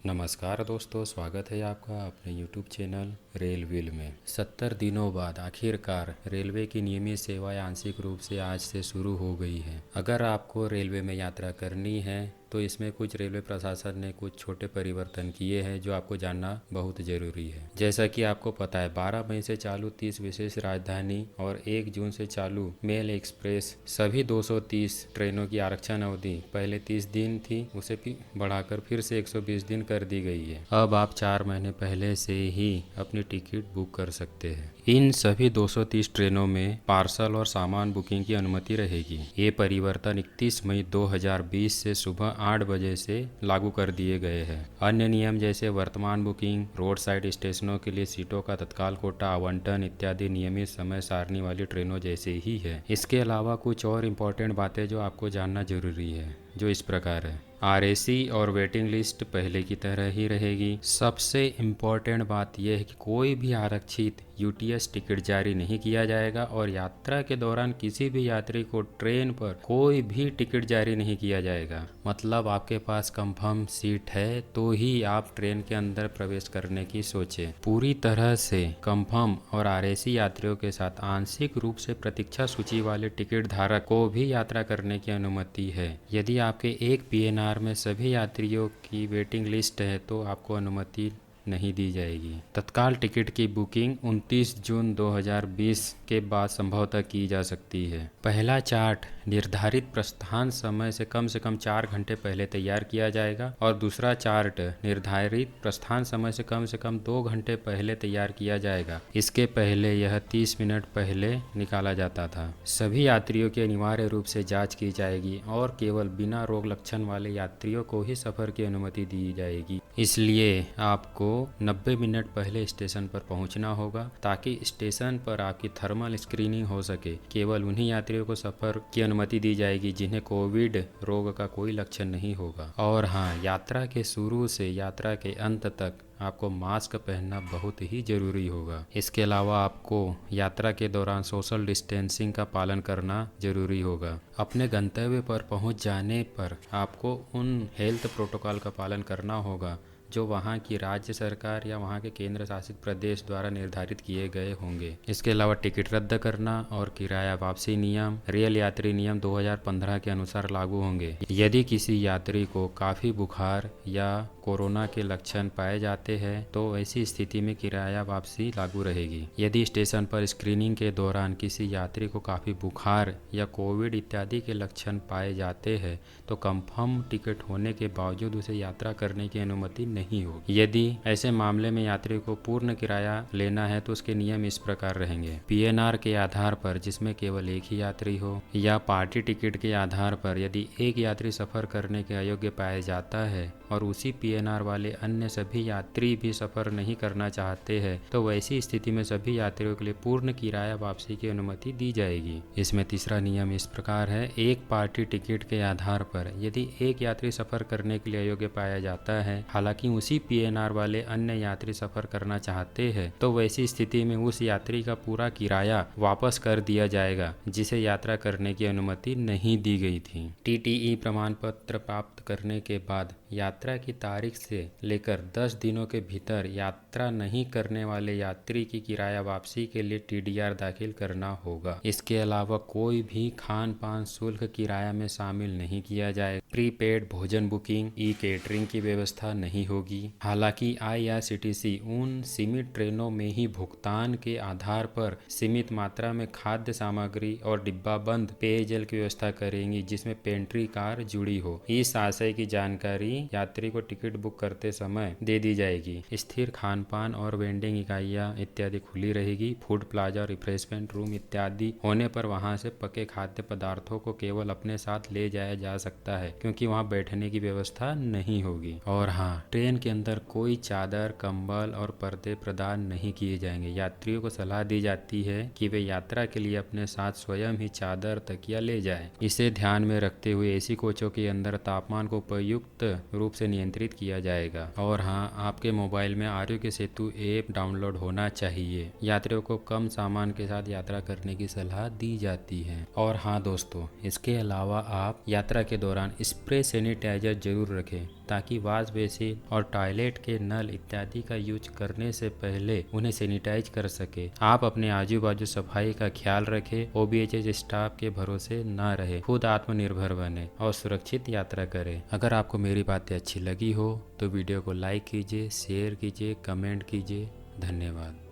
नमस्कार दोस्तों, स्वागत है आपका अपने YouTube चैनल रेल व्हील में। 70 दिनों बाद आखिरकार रेलवे की नियमित सेवाएं आंशिक रूप से आज से शुरू हो गई हैं। अगर आपको रेलवे में यात्रा करनी है तो इसमें कुछ रेलवे प्रशासन ने कुछ छोटे परिवर्तन किए हैं जो आपको जानना बहुत ज़रूरी है। जैसा कि आपको पता है, 12 मई से चालू 30 विशेष राजधानी और 1 जून से चालू मेल एक्सप्रेस सभी 230 ट्रेनों की आरक्षण अवधि पहले 30 दिन थी, उसे भी बढ़ाकर फिर से 120 दिन कर दी गई है। अब आप 4 महीने पहले से ही अपनी टिकट बुक कर सकते हैं। इन सभी 230 ट्रेनों में पार्सल और सामान बुकिंग की अनुमति रहेगी। ये परिवर्तन 31 मई 2020 से सुबह 8 बजे से लागू कर दिए गए हैं। अन्य नियम जैसे वर्तमान बुकिंग, रोड साइड स्टेशनों के लिए सीटों का तत्काल कोटा आवंटन इत्यादि नियमित समय सारणी वाली ट्रेनों जैसे ही है। इसके अलावा कुछ और इम्पोर्टेंट बातें जो आपको जानना जरूरी है, जो इस प्रकार है। आरएसी और वेटिंग लिस्ट पहले की तरह ही रहेगी। सबसे इम्पोर्टेंट बात यह है कि कोई भी आरक्षित यूटीएस टिकट जारी नहीं किया जाएगा और यात्रा के दौरान किसी भी यात्री को ट्रेन पर कोई भी टिकट जारी नहीं किया जाएगा। मतलब आपके पास कंफर्म सीट है तो ही आप ट्रेन के अंदर प्रवेश करने की सोचें। पूरी तरह से कंफर्म और आरएसी यात्रियों के साथ आंशिक रूप से प्रतीक्षा सूची वाले टिकट धारक को भी यात्रा करने की अनुमति है। यदि आपके एक पीएनआर में सभी यात्रियों की वेटिंग लिस्ट है तो आपको अनुमति नहीं दी जाएगी। तत्काल टिकट की बुकिंग 29 जून 2020 के बाद संभवतः की जा सकती है। पहला चार्ट निर्धारित प्रस्थान समय से कम 4 घंटे पहले तैयार किया जाएगा और दूसरा चार्ट निर्धारित प्रस्थान समय से कम 2 घंटे पहले तैयार किया जाएगा। इसके पहले यह 30 मिनट पहले निकाला जाता था। सभी यात्रियों की अनिवार्य रूप से जांच की जाएगी और केवल बिना रोग लक्षण वाले यात्रियों को ही सफर की अनुमति दी जाएगी। इसलिए आपको 90 मिनट पहले स्टेशन पर पहुंचना होगा ताकि स्टेशन पर आपकी थर्मल स्क्रीनिंग हो सके। केवल उन्हीं यात्रियों को सफर की अनुमति दी जाएगी जिन्हें कोविड रोग का कोई लक्षण नहीं होगा। और हाँ, यात्रा के शुरू से यात्रा के अंत तक आपको मास्क पहनना बहुत ही जरूरी होगा। इसके अलावा आपको यात्रा के दौरान सोशल डिस्टेंसिंग का पालन करना जरूरी होगा। अपने गंतव्य पर पहुंच जाने पर आपको उन हेल्थ प्रोटोकॉल का पालन करना होगा जो वहाँ की राज्य सरकार या वहाँ के केंद्र शासित प्रदेश द्वारा निर्धारित किए गए होंगे। इसके अलावा टिकट रद्द करना और किराया वापसी नियम रेल यात्री नियम 2015 के अनुसार लागू होंगे। यदि किसी यात्री को काफ़ी बुखार या कोरोना के लक्षण पाए जाते हैं तो ऐसी स्थिति में किराया वापसी लागू रहेगी। यदि स्टेशन पर स्क्रीनिंग के दौरान किसी यात्री को काफ़ी बुखार या कोविड इत्यादि के लक्षण पाए जाते हैं तो कंफर्म टिकट होने के बावजूद उसे यात्रा करने की अनुमति नहीं होगी। यदि ऐसे मामले में यात्री को पूर्ण किराया लेना है तो उसके नियम इस प्रकार रहेंगे। पीएनआर के आधार पर जिसमें केवल एक ही यात्री हो या पार्टी टिकट के आधार पर यदि एक यात्री सफर करने के अयोग्य पाया जाता है और उसी पीएनआर वाले अन्य सभी यात्री भी सफर नहीं करना चाहते हैं तो वैसी स्थिति में सभी यात्रियों के लिए पूर्ण किराया वापसी की अनुमति दी जाएगी। इसमें तीसरा नियम इस प्रकार है। एक पार्टी टिकट के आधार पर यदि एक यात्री सफर करने के लिए अयोग्य पाया जाता है, हालांकि उसी पीएनआर वाले अन्य यात्री सफर करना चाहते हैं, तो वैसी स्थिति में उस यात्री का पूरा किराया वापस कर दिया जाएगा जिसे यात्रा करने की अनुमति नहीं दी गई थी। टीटीई प्रमाण पत्र प्राप्त करने के बाद यात्रा की तारीख से लेकर 10 दिनों के भीतर यात्रा नहीं करने वाले यात्री की किराया वापसी के लिए टीडीआर दाखिल करना होगा। इसके अलावा कोई भी खान पान शुल्क किराया में शामिल नहीं किया जाए। प्रीपेड भोजन बुकिंग, ई केटरिंग की व्यवस्था नहीं होगी। हालांकि आईआरसीटीसी उन सीमित ट्रेनों में ही भुगतान के आधार पर सीमित मात्रा में खाद्य सामग्री और डिब्बाबंद पेयजल की व्यवस्था करेंगी जिसमें पेंट्री कार जुड़ी हो। इस आशय की जानकारी यात्री को टिकट बुक करते समय दे दी जाएगी। स्थिर खान पान और वेंडिंग इकाइयाँ इत्यादि खुली रहेगी। फूड प्लाजा, रिफ्रेशमेंट रूम इत्यादि होने पर वहां से पके खाद्य पदार्थों को केवल अपने साथ ले जाया जा सकता है क्योंकि वहां बैठने की व्यवस्था नहीं होगी। और हाँ, ट्रेन के अंदर कोई चादर, कंबल और पर्दे प्रदान नहीं किए जाएंगे। यात्रियों को सलाह दी जाती है कि वे यात्रा के लिए अपने साथ स्वयं ही चादर, तकिया ले जाएं। इसे ध्यान में रखते हुए एसी कोचों के अंदर तापमान को उपयुक्त रूप से नियंत्रित किया जाएगा। और हाँ, आपके मोबाइल में आरोग्य सेतु ऐप डाउनलोड होना चाहिए। यात्रियों को कम सामान के साथ यात्रा करने की सलाह दी जाती है। और हाँ दोस्तों, इसके अलावा आप यात्रा के दौरान स्प्रे सैनिटाइजर जरूर रखें ताकि वॉश बेसिन और टॉयलेट के नल इत्यादि का यूज करने से पहले उन्हें सैनिटाइज कर सके। आप अपने आजू बाजू सफाई का ख्याल रखें, OBHS स्टाफ के भरोसे न रहे, खुद आत्मनिर्भर बने और सुरक्षित यात्रा करें। अगर आपको मेरी बातें अच्छी लगी हो तो वीडियो को लाइक कीजिए, शेयर कीजिए, कमेंट कीजिए। धन्यवाद।